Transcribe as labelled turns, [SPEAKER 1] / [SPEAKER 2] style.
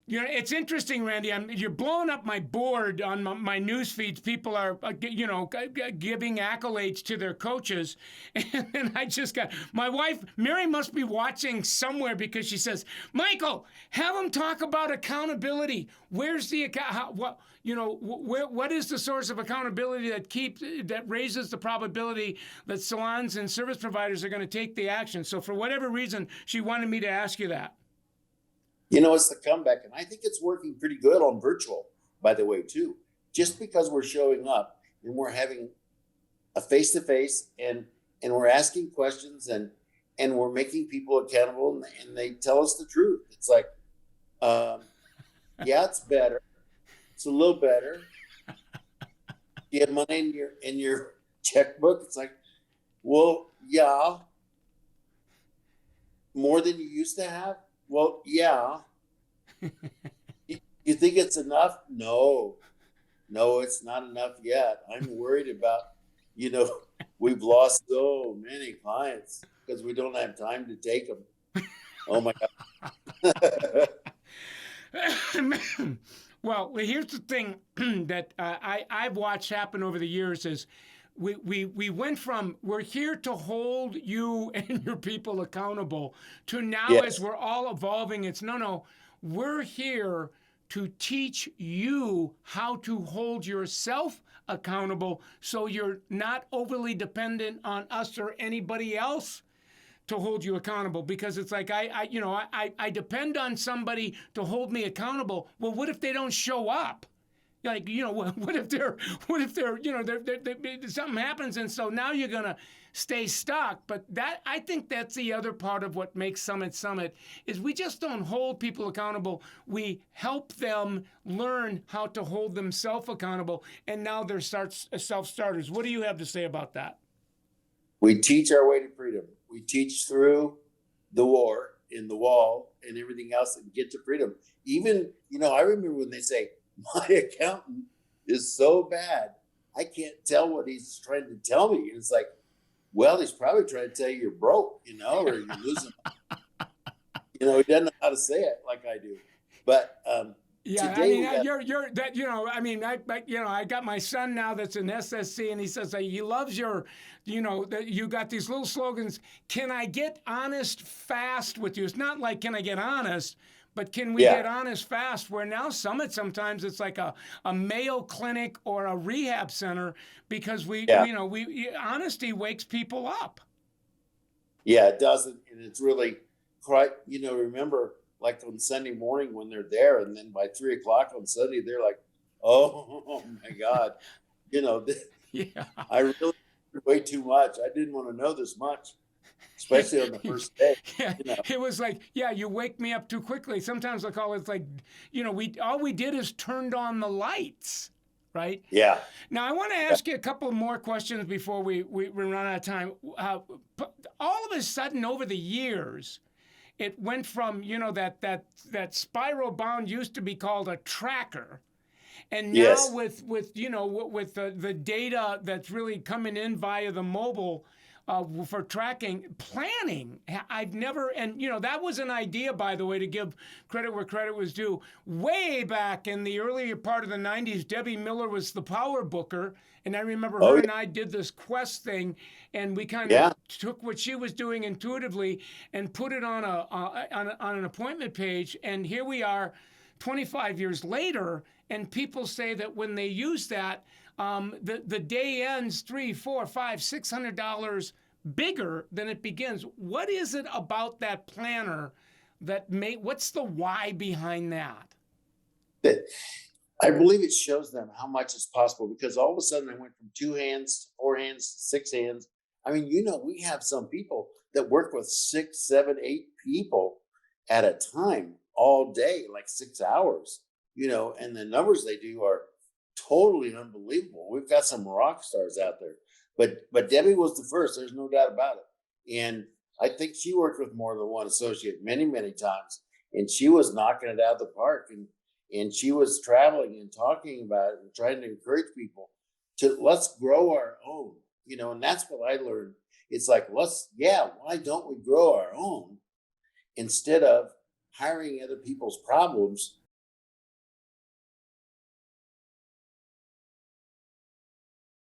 [SPEAKER 1] You know, it's interesting, Randy. You're blowing up my board on my news feeds. People are, giving accolades to their coaches, and then I just got my wife, Mary, must be watching somewhere because she says, "Michael, have them talk about accountability. Where's the what? What is the source of accountability that raises the probability that salons and service providers are going to take the action?" So, for whatever reason, she wanted me to ask you that.
[SPEAKER 2] It's the comeback. And I think it's working pretty good on virtual, by the way, too. Just because we're showing up and we're having a face-to-face and we're asking questions and we're making people accountable and they tell us the truth. It's like, yeah, it's better. It's a little better. You have money in your checkbook. It's like, well, yeah, more than you used to have. Well, yeah. You think it's enough? No, it's not enough yet. I'm worried about, we've lost so many clients because we don't have time to take them. Oh my
[SPEAKER 1] God. Well, here's the thing that I've watched happen over the years is we went from we're here to hold you and your people accountable to now as
[SPEAKER 2] Yes.
[SPEAKER 1] we're all evolving, it's no, we're here to teach you how to hold yourself accountable so you're not overly dependent on us or anybody else to hold you accountable, because it's like I depend on somebody to hold me accountable. Well, what if they don't show up? Like, what if something happens, and so now you're gonna stay stuck. But I think that's the other part of what makes Summit is we just don't hold people accountable. We help them learn how to hold themselves accountable, and now they're self-starters. What do you have to say about that?
[SPEAKER 2] We teach our way to freedom. We teach through the war in the wall and everything else and get to freedom. Even, I remember when they say, my accountant is so bad, I can't tell what he's trying to tell me. And it's like, well, he's probably trying to tell you you're broke, or you're losing. He doesn't know how to say it like I do. But
[SPEAKER 1] yeah,
[SPEAKER 2] today
[SPEAKER 1] you're that. I got my son now that's in SSC, and he says he loves your, that you got these little slogans. Can I get honest fast with you? It's not like can I get honest, but can we get honest fast? Where now sometimes it's like a Mayo Clinic or a rehab center because we honesty wakes people up.
[SPEAKER 2] Yeah, it doesn't, and it's really quite. Remember, like on Sunday morning when they're there, and then by 3:00 on Sunday they're like, "Oh my God,
[SPEAKER 1] Yeah.
[SPEAKER 2] I really way too much. I didn't want to know this much, especially on the first day."
[SPEAKER 1] Yeah, it was like, you wake me up too quickly. Sometimes I call it like, all we did is turned on the lights, right?
[SPEAKER 2] Yeah.
[SPEAKER 1] Now I want to ask you a couple more questions before we run out of time. All of a sudden, over the years, it went from that spiral bound used to be called a tracker, and now
[SPEAKER 2] Yes.
[SPEAKER 1] with the data that's really coming in via the mobile for tracking planning. I've never, and that was an idea, by the way, to give credit where credit was due. Way back in the earlier part of the 90s, Debbie Miller was the power booker. And I remember her and I did this quest thing, and we kind of took what she was doing intuitively and put it on an appointment page. And here we are 25 years later, and people say that when they use that, the day ends $300, $400, $500, $600 bigger than it begins. What is it about that planner what's the why behind that?
[SPEAKER 2] I believe it shows them how much is possible, because all of a sudden I went from 2 hands to 4 hands to 6 hands. I mean, we have some people that work with 6, 7, 8 people at a time all day, like 6 hours, and the numbers they do are totally unbelievable. We've got some rock stars out there, but Debbie was the first. There's no doubt about it. And I think she worked with more than one associate many, many times, and she was knocking it out of the park. And she was traveling and talking about it and trying to encourage people to let's grow our own, and that's what I learned. It's like, why don't we grow our own instead of hiring other people's problems